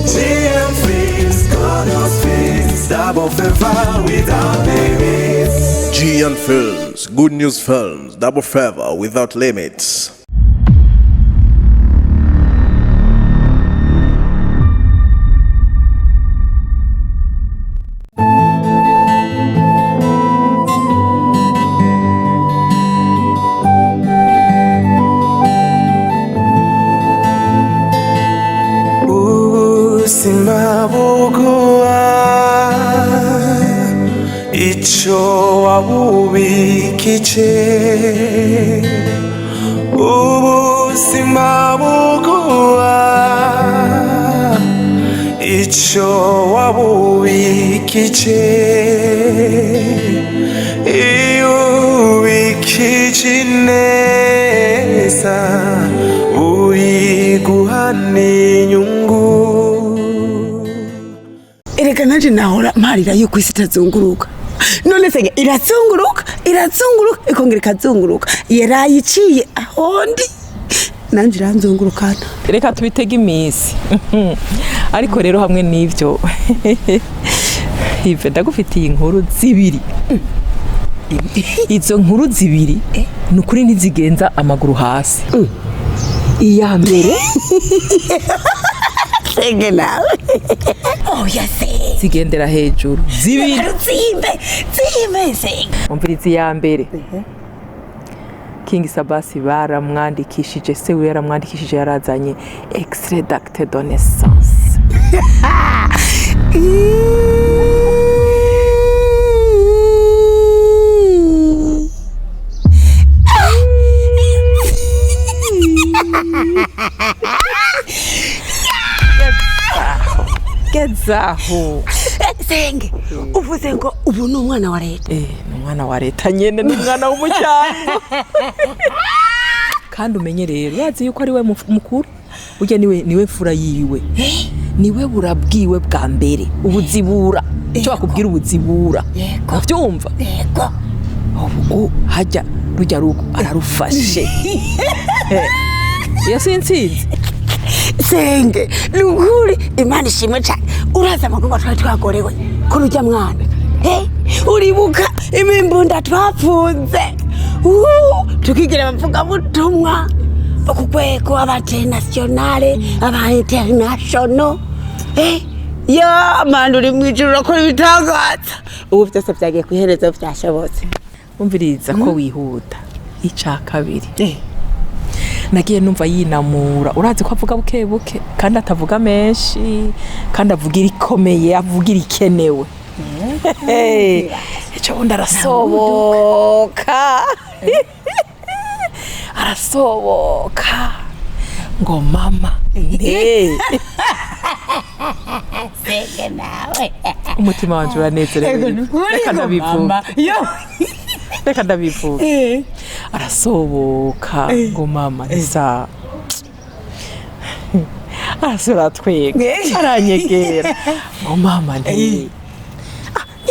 GM Films, good news films, double favor without limits. GM Films, good news films, double favor without limits. Icho wabubikije ubuzima buguha icho wabubikije iyo ubikije neza uyiguhana inyungu. Erega nanje nahora mparira yuko isi itazunguruka, none se irazunguruka ikongera ikazunguruka, yarayiciye ahondi nanje iranzungurukana. Reka tubitege iminsi ariko rero hamwe n'ivyo ive ndagufitiye inkuru zibiri. Izo nkuru zibiri nukuri ntizigenza amaguru hasi. Iya mbere senge nawe oya se zigendera hejuru zibiri zimbe senge. Umviriza iya mbere. King Sabasi baramwandikishije, se we yaramwandikishije, yarazanye extrait d'acte de naissance. Gezaho senge uvuze ngo ubu ni umwana wa leta. Ni umwana wa leta nyene, ni umwana w'umuryango. Kandi umenye rero yazi yuko ari we mukuru, urya niwe fura yiwe, niwe burabwiwe bwa mbere ubuzibura. Cyo bakubwira ubuzibura uvyumva. Yego ubu hajya rujya rugo ararufashe. Yasinsinze senge nukuri Imana ishimwe cyane. Uraza amagufa twari twagorewe kuri ujya mwana, uribuka imimbunda twapfunze tukigira abavuga butumwa bakugweko abatenationale aba international. Ya manda uri mwijuru urakora ibitangaza, ubu byose byagiye kwihereza byashobotse. umviriza ko wihuta. Ica kabiri nagiye numva yinamura, urazi ko avuga buke buke kandi atavuga menshi, kandi avuga irikomeye, avuga irikenewe. Icyo bundi arasoboka arasoboka ngo mama senge nawe umutima wanje uranezerewe. Reka ndabivuga arasoboka ngo mama nisa arasura twega aranyegera ngo mama ndi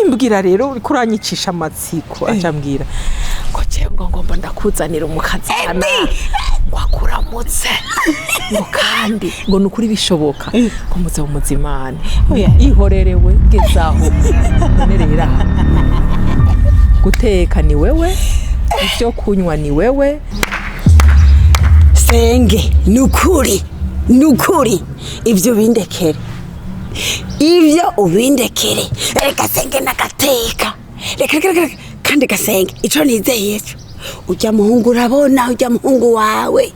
imbwira rero uri kuranyicisha amatsiko. Acambwira ngo cyangwa ngomba ndakuzanira umukazana ngo akuramutse ngo kandi ngo nukuri bishoboka ko muze umuzimane ihorerewe gezaho nerera. Guteka ni wewe, ibyo kunywa ni wewe. Senge nukuri ibyo bindekere, ibyo ubindekere. Reka senge nagateka, reka kandi gasenge ico nizeye cyo ujya muhungu, urabona ujya muhungu wawe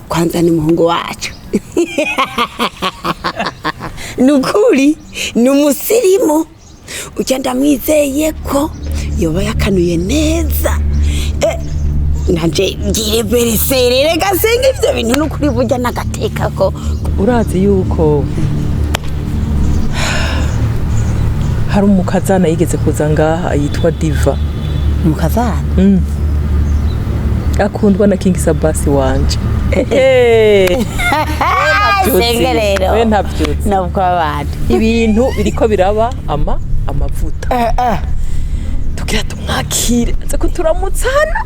kwanza ni muhungu wacu. Nukuri ni umusirimu, ujya ndamwizeye ko yoba yakanuye neza. Nanje ngiye beresere reka senge ivyo bintu nukuri burya nagateka ko. Urazi yuko hari umukazana yigeze kuza ngaha yitwa Diva. Umukazana? Akundwa na King Sabasi wanje. Senge rero we ntavyutse nabwo abantu ibintu biriko biraba amavuta. Tugira tumwakire aza ko turamutsana.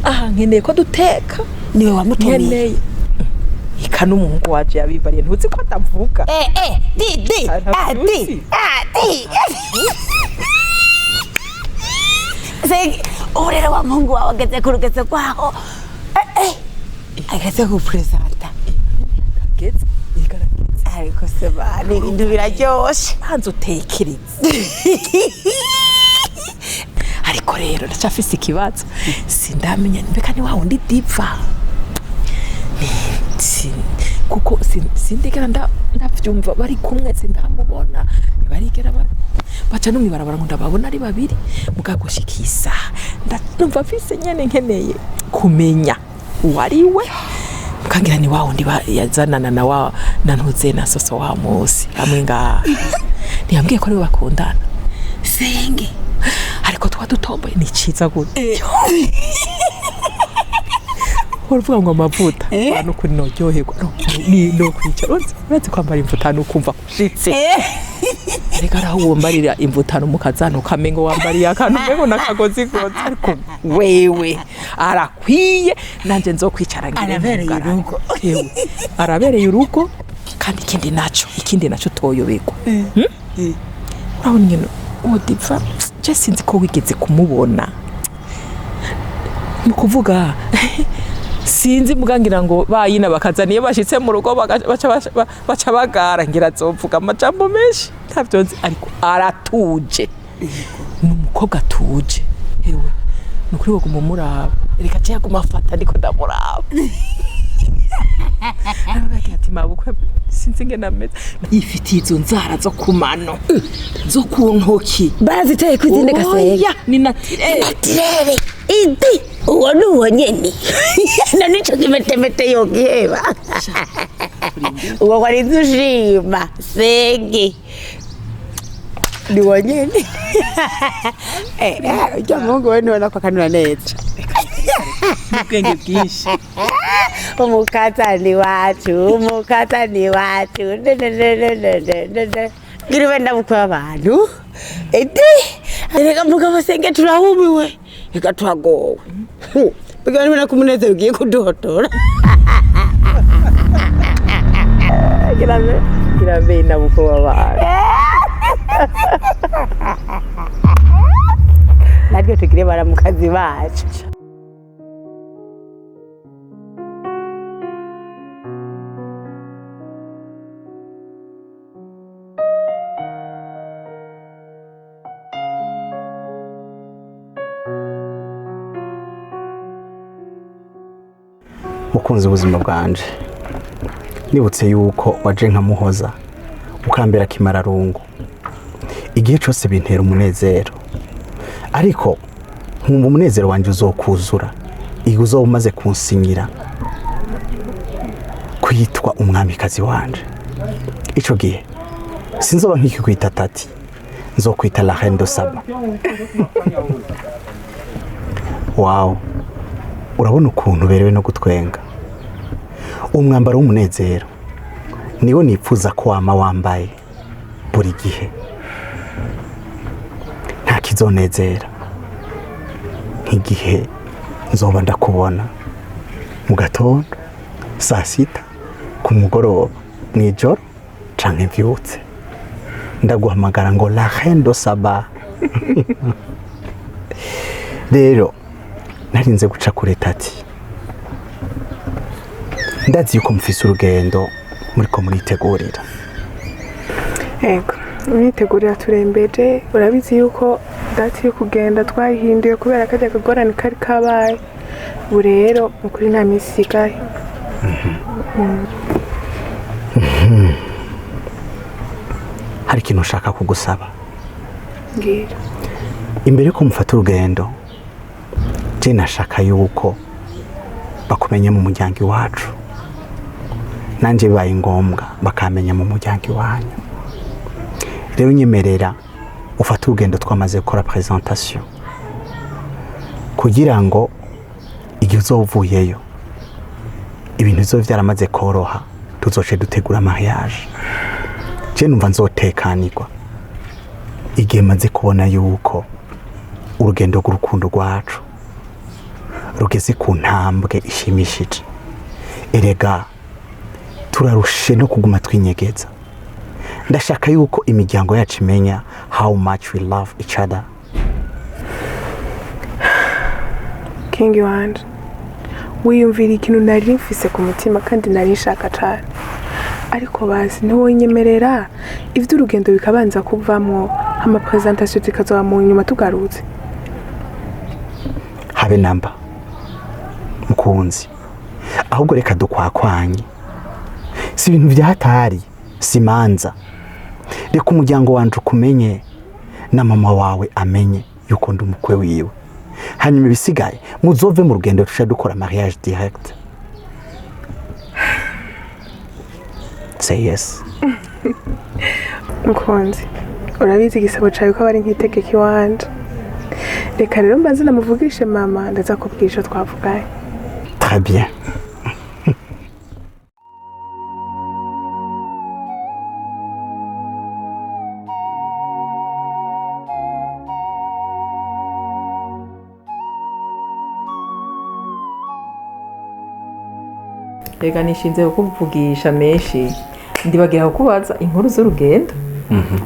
Aha nkeneye ko duteka. Niwe wamutumiye? ika n'umuhungu waje yabimbariye ntuzi ko atavuga di Senge urera wa mungu wawe ageze ku rugezo rwaho ageze ku presenta geze igarageze ariko se bari ibintu biraryoshe hanze utekereze ariko rero ndacafise ikibazo sindamenya mbeka ni wa wundi diva kuko sindigera ndavyumva bari kumwe sindamubona barigera baca no mwibarabara ngo ndababona ari babiri mugagushikisa ndumva mfise nyene nkeneye kumenya uwariwe mukangira ni wa wundi yazanana na wa nantuze na soso wa musi hamwe nga ntiyambwiye ko ari bakundana Senge ariko twa dutomboye ni ciza gute uvuga ngo amavuta abantu kuri no ryoherwa ni no kwicara uretse kwambara imvutano ukumva kushitse reka raho wombarira imvutano mukazano kamengo wambariye akantu mengo nakagozi gozi ariko wewe arakwiye nanje nzokwicara arabereye urugo arabereye urugo kandi ikindi naco toyobegwa aho nyene odiva je sinzi ko wigeze kumubona nukuvuga sinzi mugangira ngo bayina bakazaniye bashitse mu rugo baca bagara ngira zovuga amajambo menshi ntavyonzi ariko aratuje n'umukobwa atuje hewe nukuri wo kumuraba reka cya kumafata ndiko ndamuraba ati mabukwe sinzi ngena meza ifitiye izo nzara zo kumano zo kuntoki baziteye kwizinde gasenge ni natirere idi uwo nuwo nyene na nico kimetemete yogiheba uwo kwari dushima Senge ni wanyene ujya mungu we niwe nakwakanura neza ubwenge bwinshi umukatani wacu ngira wenda bukwe abantu reka mugabo Senge turahumiwe reka turagowe bigana bina kumunezero ugiye kudotora kirabe na bukwe w'abantu nabyo tugire baramukazi bacu mukunzi ubuzima bwanje nibutse yuko waje nkamuhoza ukambera kimararungu igihe cyose bintera umunezero ariko nkumva umunezero wanje uzokuzura iyo uzoba umaze kunsinyira kwitwa umwamikazi wanje ico gihe sinzoba nkikwita Taty nzokwita la reine de Saba wow urabona ukuntu berewe no gutwenga umwambaro w'umunezero niwo nipfuza ko wama wambaye buri gihe nta kizonezera nk'igihe nzoba ndakubona mu gatondo saa sita ku mugoroba mw'ijoro canke mvyutse ndaguhamagara ngo la reine de Saba rero narinze guca kure Taty ndazi yuko mufise urugendo muriko muritegurira yego muritegurira turembeje urabizi yuko dati yo kugenda twahinduye kubera kajya kagorane kari kabaye ubu rero ukuri nta minsi isigaye hari ikintu ushaka kugusaba ngira imbere ko mufata urugendo je nashaka yuko bakumenya mu muryango iwacu nanje bibaye ngombwa bakamenya mu muryango iwanyu rero nyemerera ufata urugendo twamaze gukora presentation kugira ngo igihe uzovuyeyo ibintu bizoba vyaramaze koroha tuzoce dutegura mariage je numva nzotekanirwa igihe maze kubona yuko urugendo rw'urukundo rwacu rugeze ku ntambwe ishimishije erega turarushe no kuguma twinyegeza. Ndashaka yuko imiryango yacu imenya how much we love each other. Kingi wanje, wiyumvira ikintu nari mfise ku mutima kandi nari nshaka cyane, ariko bazi ntiwonyemerera ivy'urugendo bikabanza kuvamwo ama presentation zikazoba mu nyuma tugarutse. Habe namba mukunzi, ahubwo reka dukwakwanye, si ibintu vyahatari, si manza. Reka umuryango wanje ukumenye na mama wawe amenye yuko ndi umukwe wiwe, hanyuma ibisigaye muzove mu rugendo tusha dukora mariage direct. Say yes. Mukunzi, urabizi igisabo cawe ko bari nk'itegeko iwanje. Reka rero mbanze namuvugishe mama ndaza kubwisha twavuganye. Très bien. Rega nishinze kukuvugisha menshi, ndibagira kukubaza inkuru z'urugendo.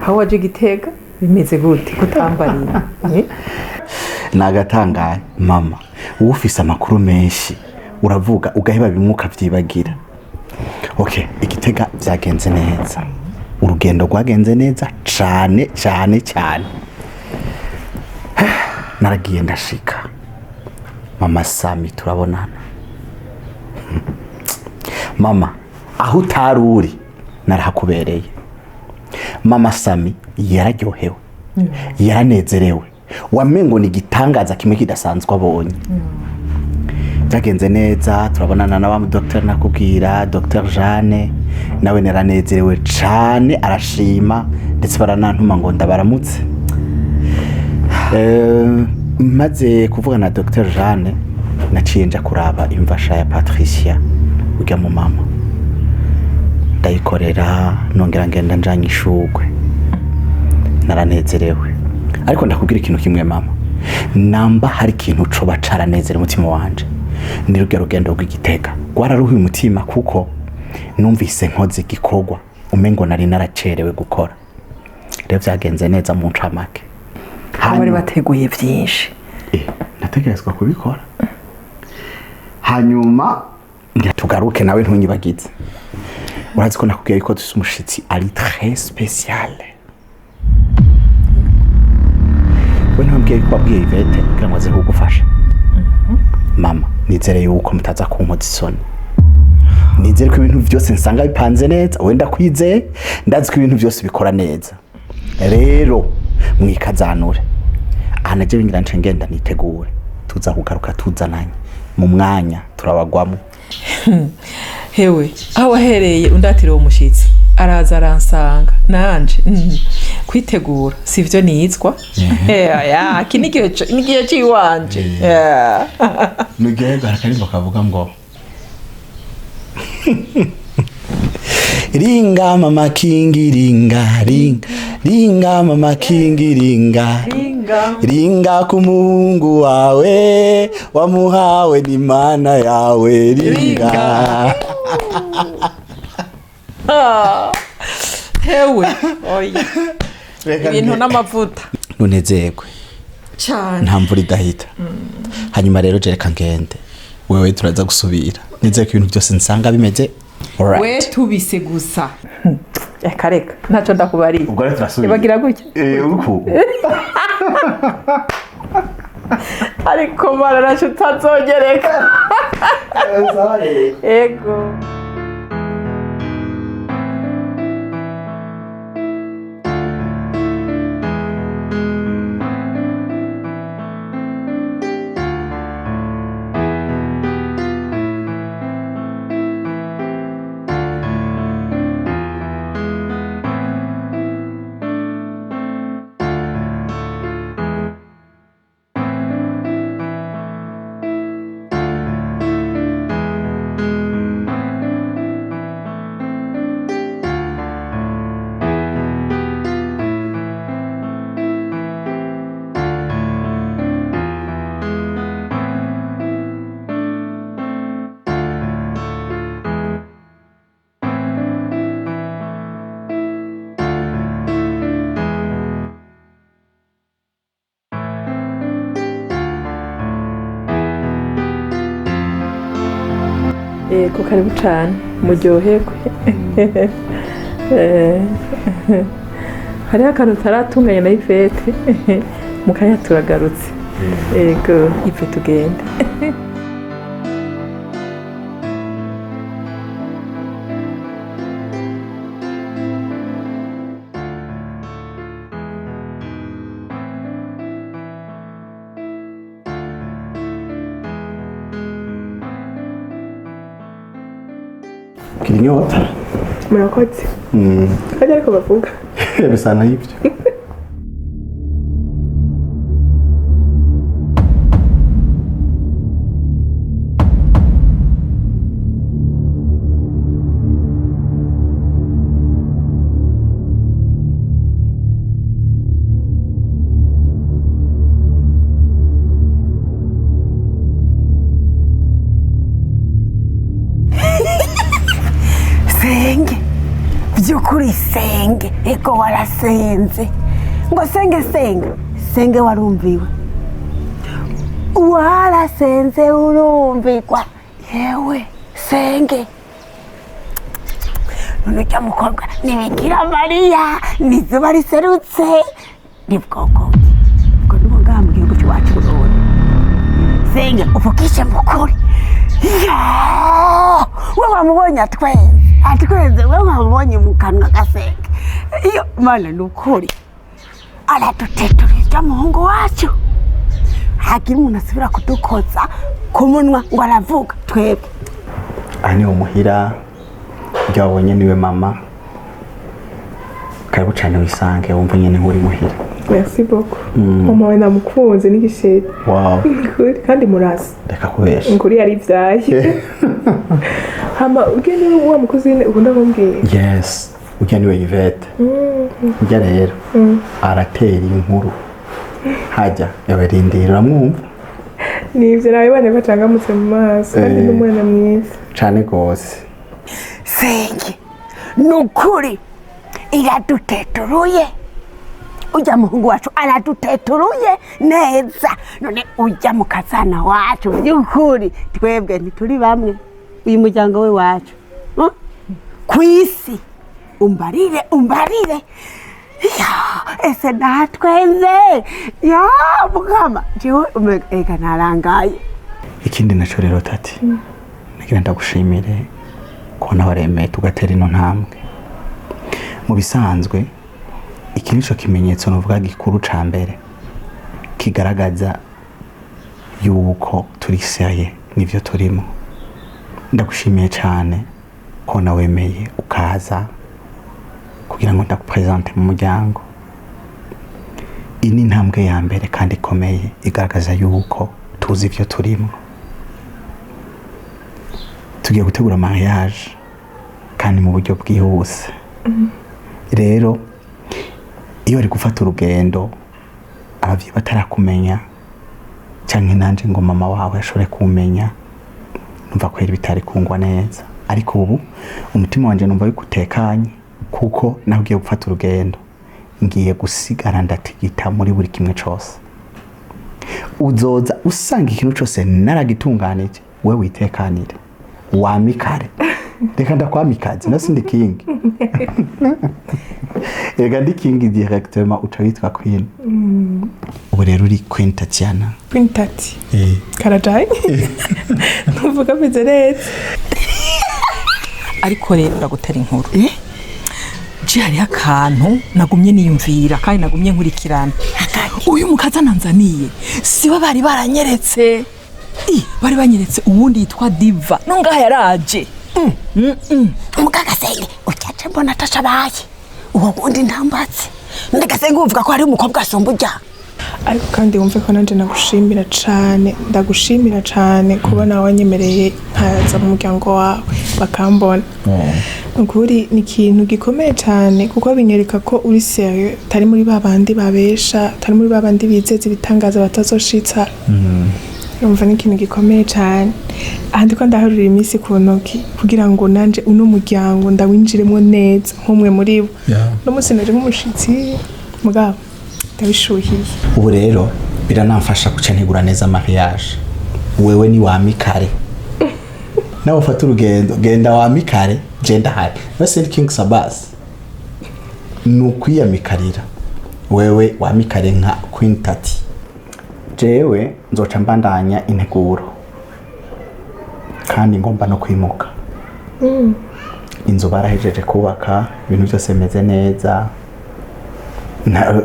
Aho waje Gitega bimeze gute kutambariye? Nagatangaye mama, ufise amakuru menshi uravuga ugaheba bimwuka vyibagira. Okay, Igitega vyagenze neza, urugendo rwagenze neza cane cane cyane. Naragiye ndashika, mama Sami turabonana. Mama, aho utari uri narahakubereye. Mama Sami yararyohewe, yaranezerewe, wamengo ni gitangaza kimwe kidasanzwe abonye. Byagenze neza, turabonana na wa docteur nakubwira, Dr Jeanne, nawe naranezerewe cane, arashima ndetse baranantuma ngo ndabaramutse. Maze kuvuga na Dr Jeanne, naciye nja kuraba imvasha ya Patricia ujya mu mama, ndayikorera nongera ngenda njanye ishugwe. Naranezerewe, ariko ndakubwira ikintu kimwe mama, namba hari ikintu coba caranezera umutima wanje, ni rugendo rw'Igitega. Gwararuhuye umutima kuko numvise nkoze gikorwa umengo nari naracerewe gukora. Rero vyagenze neza mu ncamake. Bari bateguye byinshi. Nategerezwa kubikora. Hanyuma ngira tugaruke nawe ntunyibagize. Urazi ko nakubwiye ko dufite umushitsi ari très spécial. We nambwiye ko abwiye Ivete kugira ngo aze kugufasha. Mama, nizere yuko mutaza kunkoza isoni. Nizere ko ibintu byose nsanga bipanze neza, wenda kwizeye, ndazi ko ibintu byose bikora neza. Rero mwikazanure. Anaje bingira nce ngenda nitegure. Tuza kugaruka tuzananye. Mu mwanya turabagwamo. Hewe, aho wahereye undatira uwo mushitsi araza aransanga nanje kwitegura sivyo nizwa. Ya kinigihe ciwanje. Nugeye garakarimbo kavuga ngo ringa mama kingi ringa ringa ringa mama kingi ringa ringa kumuhungu wawe wamuhawe n'Imana yawe ringa. Hewe oya ibintu n'amavuta nunezerwe cyane nta mvura idahita. Hanyuma rero jereka ngende, wewe turaza gusubira, nizeye ko ibintu byose nsanga bimeze alright. We tubise gusa kareka ntacyo ndakubariye. Ubwo rero turasubira ibagira gutya uko ariko bararashe utazogereka. Ego. yego karibu cyane muryoherwe hariho akantu taratunganya na Ivete mu kanya turagarutse yego ipfe tugende Kirinyota. murakoze kajya ariko bavuga Bisa n'ibyo. Senge by'ukuri senge ego warasenze ngo senge warumviwe warasenze urumvikwa yewe senge none ujya mukobwa ni Bikira Mariya n'izuba riserutse ni bwoko ubwo ni ngaha mu gihugu cy'iwacu Burundi senge uvukishe mukuri we wamubonye atwenze we wamubonye mu kanwa gasenge iyo mana ni ukuri araduteturira muhungu wacu hagira umuntu asubira kudukoza ku munwa ngo aravuga twebwe Ani umuhira ibyo wabonye niwe mama karibu cyane wisange wumva nyine nk'uri muhira. merci beaucoup mama we namukunze n'igisheri Wow. kandi murasa Reka kubesha. nguri yari byaye hama ugende wa mukozi ukunda kumbwira Yes. Ujya niwe Ivete. Ujya rero aratera inkuru hajya yabarindira uramwumva nivyo nawe bane bacangamutse mu maso kandi n'umwana mwiza cyane gose. senge ni ukuri iraduteturuye ujya muhungu wacu araduteturuye neza none ujya mu kazana wacu by'ukuri twebwe ntituri bamwe uyu muryango we wacu ku isi umbarire ese natwenze mukama jewe ega narangaye. Ikindi naco rero Taty nagira ndagushimire kubona waremeye tugatera ino ntambwe. Mu bisanzwe iki nico kimenyetso novuga gikuru ca mbere kigaragaza yuko turi seriye nivyo turimo. Ndagushimiye cyane ko nawemeye ukaza kugira ngo ndakupresente mu muryango. Ini ntambwe ya mbere kandi ikomeye igaragaza yuko tuzi ivyo turimo. Tugiye gutegura mariage kandi mu buryo bwihuse. Rero iyo ari gufata urugendo abavyeyi batarakumenya cyangwa nanje ngo mama wawe ashobore kumenya numva ko bitari kungwa neza, ariko ubu umutima wanje numva yukutekanye kuko nagiye gufata urugendo ngiye gusigara ndatigita muri buri kimwe cyose. Uzoza usanga ikintu cyose naragitunganije we witekanire wamikare reka ndakwamikaze nasi ndi king reka ndi king directement uca witwa queen. Ubu rero uri Queen Tatiana. Queen Taty karajai ntuvuga meze neza ariko rero ndagutera inkuru je hari akantu nagumye niyumvira kandi nagumye nkurikirana. Uyu mukaza nanzaniye siwe bari baranyeretse bari banyeretse uwundi yitwa Diva no ngaha yaraje Mukagasenge ucyace mbona atashabaye uwo wundi ntambatse ndagasenge uvuga ko hari umukobwa asomba ujya. ariko kandi wumve ko nanje ndagushimira cyane kubona wanyemereye nkaza mu muryango wawe bakambona. Ukuri ni ikintu gikomeye cyane kuko binyereka ko uri serieux tari muri babandi babesha tari muri babandi bizeze ibitangaza batazoshitsa. Numva ni ikintu gikomeye cyane ahandi ko ndaharurira iminsi ku ntoki kugira ngo nanje uno muryango ndawinjiremo neza nk'umwe muri bo. No musi naje nk'umushitsi mugabo ndabishuhiye. Ubu rero biranamfasha guca ntegura neza mariage wewe ni wamikare nawe ufata urugendo genda wamikare genda hari base King Sabas nukwiyamikarira wewe wamikare nka Queen Taty jewe nzoca mbandanya integuro kandi ngomba no kwimuka inzu barahejeje kubaka ibintu byose bimeze neza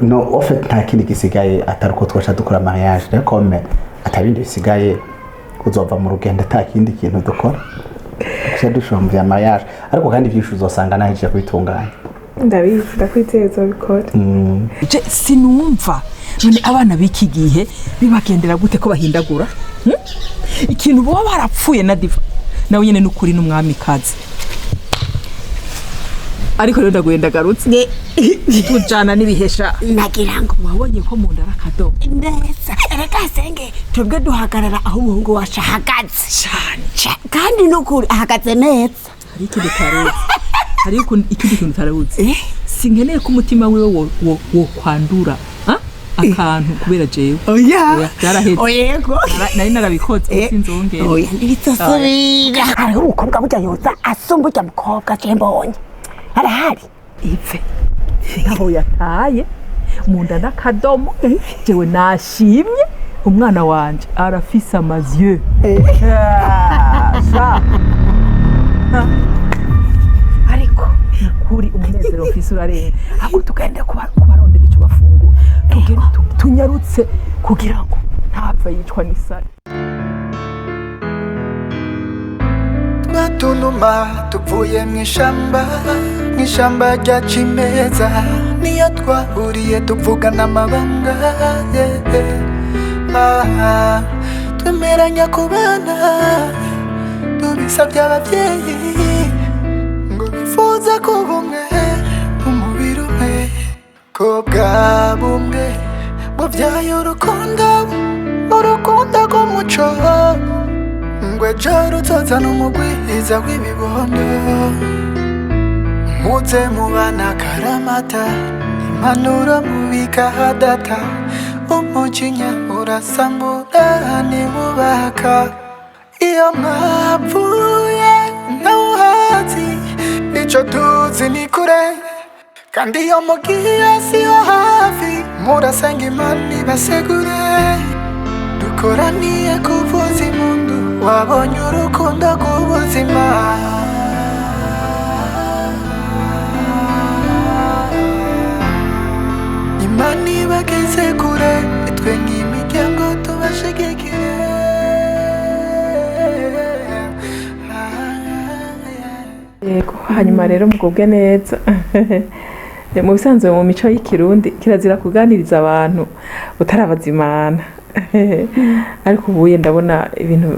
no ofet nta kindi gisigaye atari uko twasha dukora mariage rekome atabindi bisigaye uzova mu rugendo ata kindi kintu dukora cyo dushomvya mariage ariko kandi byishu uzosanga nahejeje kubitunganya ndabivuga kwiteza bikora je sinumva none abana biki gihe bibagendera gute ko bahindagura ikintu bo barapfuye na diva nawe nyene n'ukuri n'umwami kazi ariko rero ndagwenda garutse tujana n'ibihesha nagira ngo wabonye ko mu ndara kadomo neza reka senge twebwe duhagarara aho umuhungu wacu ahagaze kandi n'ukuri ahagaze neza hari ikindi taruzi hari ikindi kintu taruzi sinkeneye ko umutima wiwe wo kwandura akantu kubera jewe oya yarahetse oyego nari narabikoze sinzongera oya nditsasubira hari umukobwa burya yoza asumba ujya mukobwa je mbonye arahari ipfe aho yataye mu nda n'akadomo jewe nashimye umwana wanje arafise amazieux ariko kuri umunezero ufise urarenga ahubwo tugende kubarondera icyo bafungura tugende tunyarutse kugira ngo ntapfa yicwa n'isari twatunuma tuvuye mw'ishamba rya cimeza niyo twahuriye tuvugana amabanga twemeranya kubana tubisabye abavyeyi ngo bifuza kuba umwe umubiri umwe ko bwa bumwe buvyaye urukundo rw'umuco ngo ejo ruzozana umugwiza w'ibibondo muze mubana akaramata impanuro mubika hadata umujinya urasambura ntiwubaka iyo mwapfuye ntawuhazi ico tuzi ni kure kandi iyo mugiye siyo hafi murasenga imana ibasegure dukoraniye kuvuza impundu wabonye urukundo rw'ubuzima imana ibageze kure itwe nk'imiryango tubashigikire yego hanyuma rero mugubwe neza mu bisanzwe mu mico y'ikirundi kirazira kuganiriza abantu utarabazimana ariko ubuye ndabona ibintu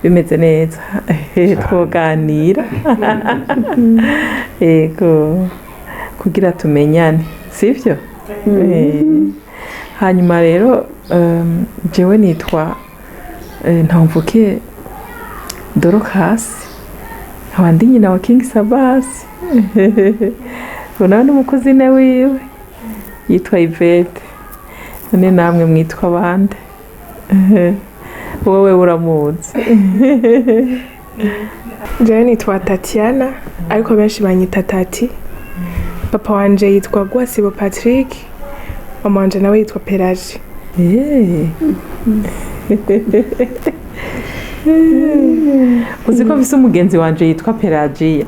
bimeze neza twoganira yego kugira tumenyane sivyo hanyuma rero jewe nitwa ntamvuke Dorokasi abandi nyina wa King Sabas bona n'umukuzine wiwe yitwa Ivete none namwe mwitwa bande wowe uramuzi jewe nitwa Tatiana ariko benshi banyita Taty papa wanje yitwa Gwasibo Patrick mama wanje nawe yitwa Pelagie uzi ko mfise umugenzi wanje yitwa Pelagie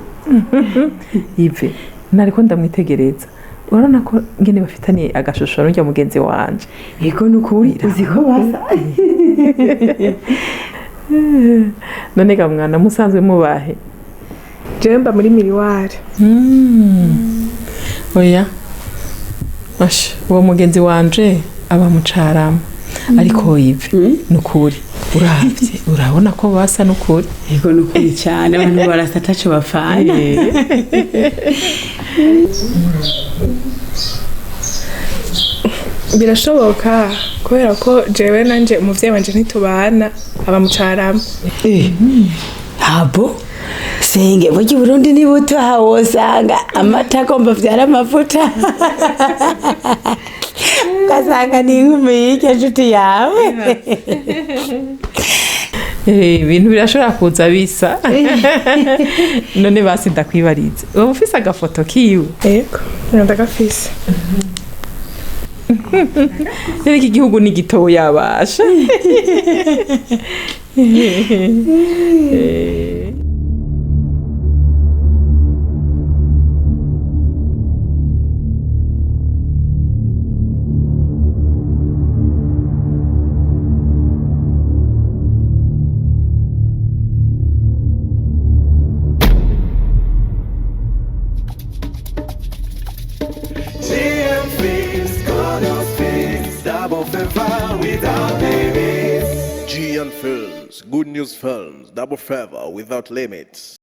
Ive nariko ndamwitegereza urabona ko ngene bafitaniye agashusho n'ujya mugenzi wanje yego nukuri uzi ko basa none ga mwana musanzwe mubahe jewe mba muri Miriwari oya ash uwo mugenzi wanje aba mucarama ariko Ive nukuri uravye urabona ko basa nukuri yego nukuri cyane abantu barasa taco bafana birashoboka kubera ko jewe nanje umuvyeyi wanje ntitubana aba mucarama habo senge burya Burundi ni buto hawosanga amata agomba vyara amavuta ugasanga ni inkumi y'iryo nshuti yawe ibintu birashobora kuza bisa none basi ndakwibarize uba ufise agafoto kiwe yego ndagafise rero iki gihugu ni gitoya yabasha Double favor without limits. G and Films, Good News Films, Double Favor Without Limits.